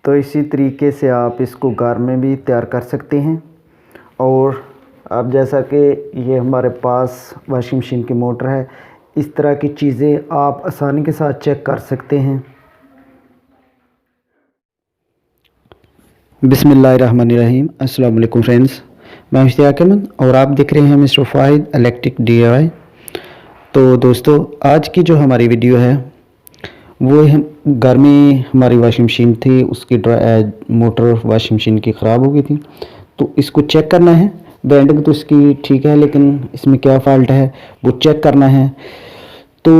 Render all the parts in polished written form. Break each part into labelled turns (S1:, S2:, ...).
S1: तो इसी तरीके से आप इसको घर में भी तैयार कर सकते हैं। और अब जैसा कि ये हमारे पास वॉशिंग मशीन की मोटर है, इस तरह की चीज़ें आप आसानी के साथ चेक कर सकते हैं। बिस्मिल्लाहिर्रहमानिर्रहीम। अस्सलाम वालेकुम फ्रेंड्स, मैं इश्तियाक अहमद और आप देख रहे हैं मिस्टर फाहिद इलेक्ट्रिक DIY। तो दोस्तों, आज की जो हमारी वीडियो है वो हम घर में हमारी वॉशिंग मशीन थी, उसकी मोटर वॉशिंग मशीन की ख़राब हो गई थी। तो इसको चेक करना है। ब्रांडिंग तो इसकी ठीक है, लेकिन इसमें क्या फ़ॉल्ट है वो चेक करना है। तो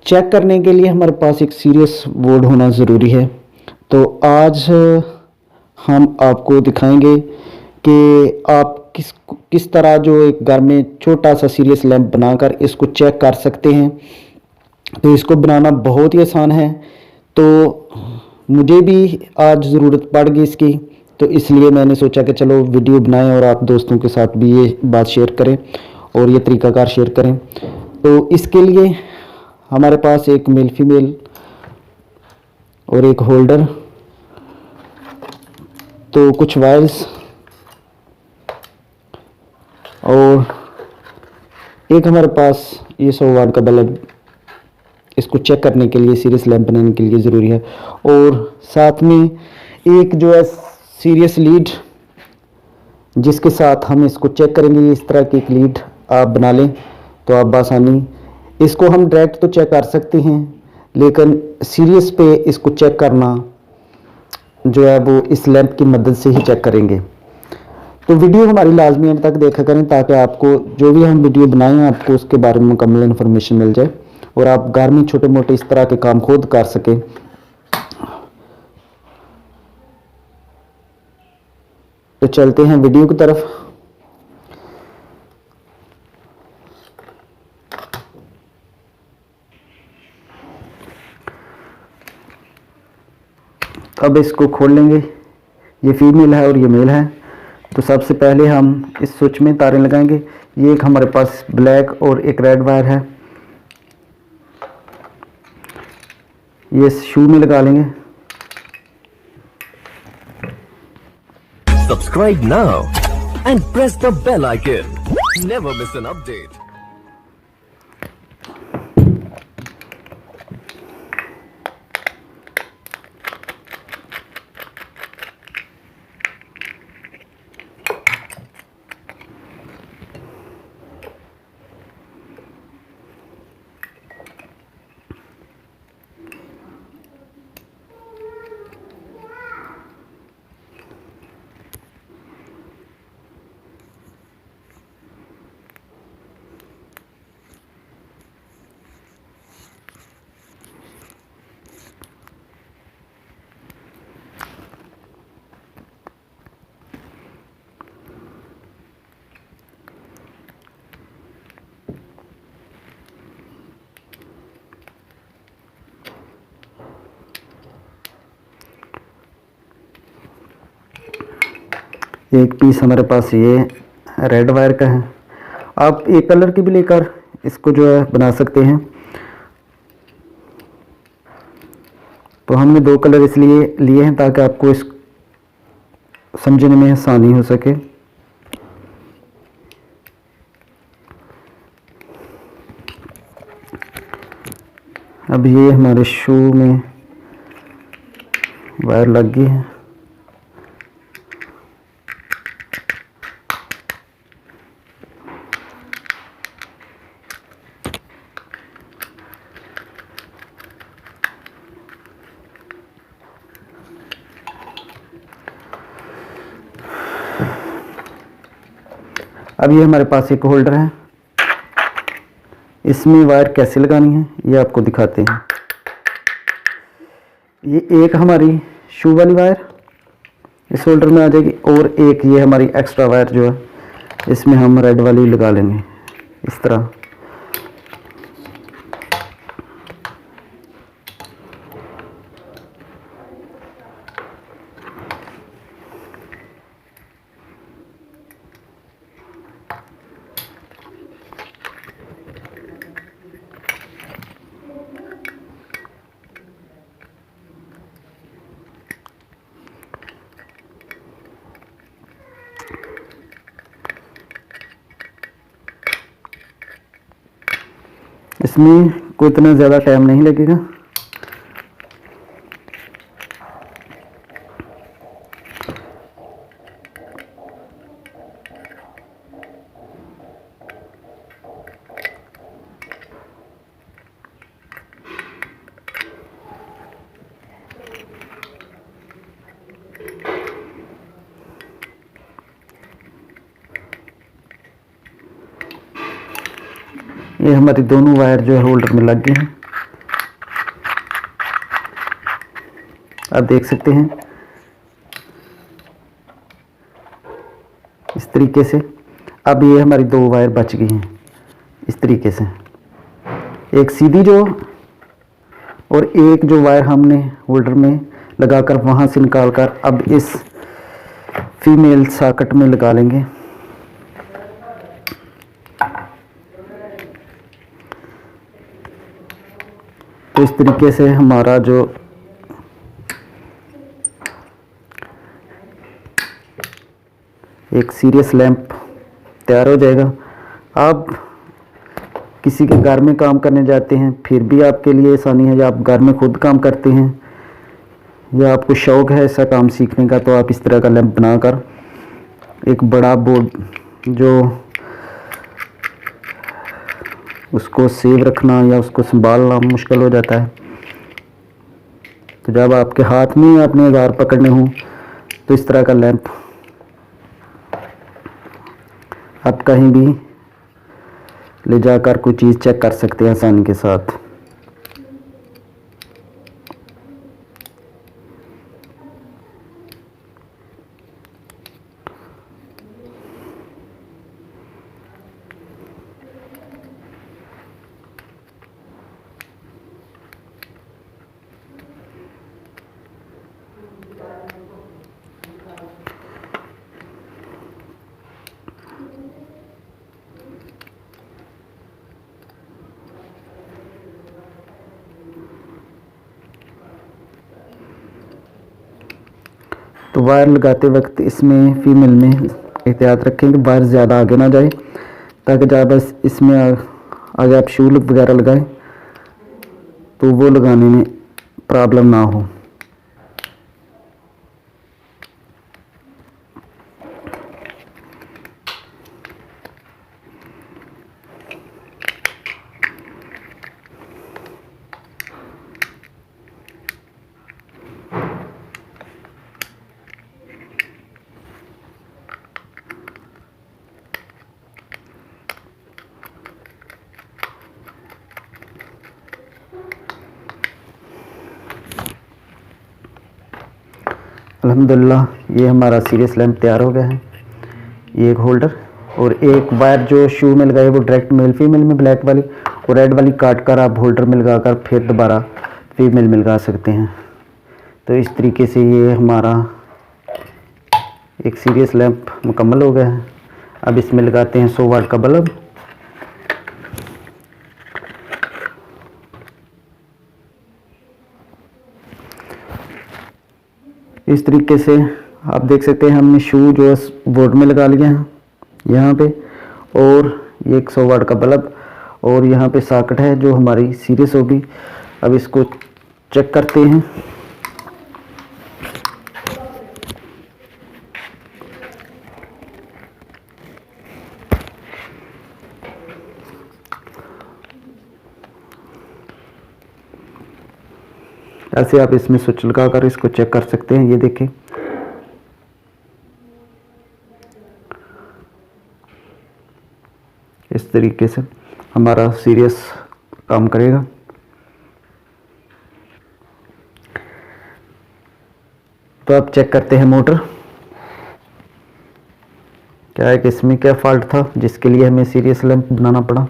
S1: चेक करने के लिए हमारे पास एक सीरियस बोर्ड होना ज़रूरी है। तो आज हम आपको दिखाएंगे कि आप किस तरह जो एक घर में छोटा सा सीरियस लैंप बनाकर इसको चेक कर सकते हैं। तो इसको बनाना बहुत ही आसान है। तो मुझे भी आज ज़रूरत पड़ गई इसकी, तो इसलिए मैंने सोचा कि चलो वीडियो बनाएं और आप दोस्तों के साथ भी ये बात शेयर करें और ये तरीक़ाकार शेयर करें। तो इसके लिए हमारे पास एक मेल फीमेल और एक होल्डर, तो कुछ वायर्स और एक हमारे पास ये 100 वाट का बल्ब इसको चेक करने के लिए, सीरियस लैंप बनाने के लिए ज़रूरी है। और साथ में एक जो है सीरियस लीड, जिसके साथ हम इसको चेक करेंगे। इस तरह की एक लीड आप बना लें तो आप आसानी इसको हम डायरेक्ट तो चेक कर सकते हैं, लेकिन सीरियस पे इसको चेक करना जो है वो इस लैंप की मदद से ही चेक करेंगे। तो वीडियो हमारी लाजमी अंत तक देखा करें, ताकि आपको जो भी हम वीडियो बनाएं आपको उसके बारे में मुकम्मल इन्फॉर्मेशन मिल जाए और आप घर में छोटे मोटे इस तरह के काम खुद कर सकें। तो चलते हैं वीडियो की तरफ। अब इसको खोल लेंगे। ये फीमेल है और ये मेल है। तो सबसे पहले हम इस स्विच में तारें लगाएंगे। ये एक हमारे पास ब्लैक और एक रेड वायर है, ये शू में लगा लेंगे।
S2: Subscribe now and press the bell icon. Never miss an update.
S1: एक पीस हमारे पास ये रेड वायर का है। आप एक कलर की भी लेकर इसको जो है बना सकते हैं। तो हमने 2 कलर इसलिए लिए हैं ताकि आपको इस समझने में आसानी हो सके। अब ये हमारे शू में वायर लग गई है। अब ये हमारे पास एक होल्डर है, इसमें वायर कैसे लगानी है ये आपको दिखाते हैं। ये एक हमारी शू वाली वायर इस होल्डर में आ जाएगी और एक ये हमारी एक्स्ट्रा वायर जो है इसमें हम रेड वाली लगा लेंगे इस तरह। इसमें कोई इतना ज़्यादा टाइम नहीं लगेगा। ये हमारी दोनों वायर जो है होल्डर में लग गए हैं, आप देख सकते हैं इस तरीके से। अब ये हमारी दो वायर बच गई हैं इस तरीके से, एक सीधी जो और एक जो वायर हमने होल्डर में लगाकर वहाँ से निकालकर अब इस फीमेल सॉकेट में लगा लेंगे। तो इस तरीके से हमारा जो एक सीरियस लैंप तैयार हो जाएगा। आप किसी के घर में काम करने जाते हैं फिर भी आपके लिए आसानी है, या आप घर में खुद काम करते हैं या आपको शौक़ है ऐसा काम सीखने का, तो आप इस तरह का लैंप बनाकर एक बड़ा बोर्ड जो उसको सेव रखना या उसको संभालना मुश्किल हो जाता है, तो जब आपके हाथ में अपने औजार पकड़ने हों तो इस तरह का लैंप आप कहीं भी ले जाकर कोई चीज़ चेक कर सकते हैं आसानी के साथ। तो वायर लगाते वक्त इसमें फीमेल में एहतियात रखें कि वायर ज़्यादा आगे ना जाए, ताकि जब बस इसमें आगे आप शू वगैरह लगाएं तो वो लगाने में प्रॉब्लम ना हो। अल्हम्दुलिल्लाह ये हमारा सीरियस लैंप तैयार हो गया है। ये एक होल्डर और एक वायर जो शू में लगाए वो डायरेक्ट मेल फीमेल में ब्लैक वाली, और रेड वाली काट कर आप होल्डर में लगाकर फिर दोबारा फीमेल में लगा सकते हैं। तो इस तरीके से ये हमारा एक सीरियस लैंप मुकम्मल हो गया है। अब इसमें लगाते हैं 100 वाट का बल्ब। इस तरीके से आप देख सकते हैं हमने शू जो है बोर्ड में लगा लिया है यहाँ पे, और ये 100 वाट का बल्ब, और यहाँ पे सॉकेट है जो हमारी सीरियस होगी। अब इसको चेक करते हैं। ऐसे आप इसमें स्विच लगाकर इसको चेक कर सकते हैं। ये देखें, इस तरीके से हमारा सीरियस काम करेगा। तो अब चेक करते हैं मोटर, क्या है कि इसमें क्या फॉल्ट था जिसके लिए हमें सीरियस लैंप बनाना पड़ा।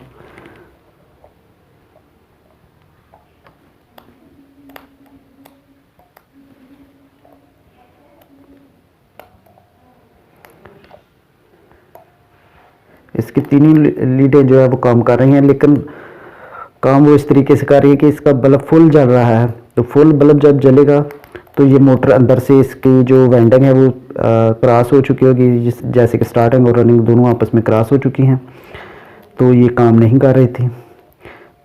S1: इसकी तीनों लीडें जो है वो काम कर रही हैं, लेकिन काम वो इस तरीके से कर रही है कि इसका बल्ब फुल जल रहा है। तो फुल बल्ब जब जलेगा तो ये मोटर अंदर से इसकी जो वाइंडिंग है वो क्रॉस हो चुकी होगी, जैसे कि स्टार्टिंग और रनिंग दोनों आपस में क्रॉस हो चुकी हैं, तो ये काम नहीं कर रही थी।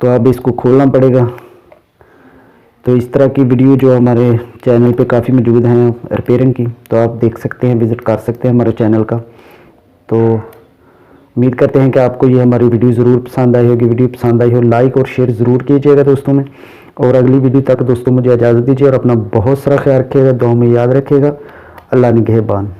S1: तो अब इसको खोलना पड़ेगा। तो इस तरह की वीडियो जो हमारे चैनल पे काफ़ी मौजूद हैं रिपेयरिंग की, तो आप देख सकते हैं, विज़िट कर सकते हैं हमारे चैनल का। तो उम्मीद करते हैं कि आपको ये हमारी वीडियो ज़रूर पसंद आई होगी। वीडियो पसंद आई हो लाइक और शेयर ज़रूर कीजिएगा दोस्तों में। और अगली वीडियो तक दोस्तों मुझे इजाज़त दीजिए और अपना बहुत सारा ख्याल रखिएगा, दुआ में याद रखिएगा। अल्लाह निगहबान।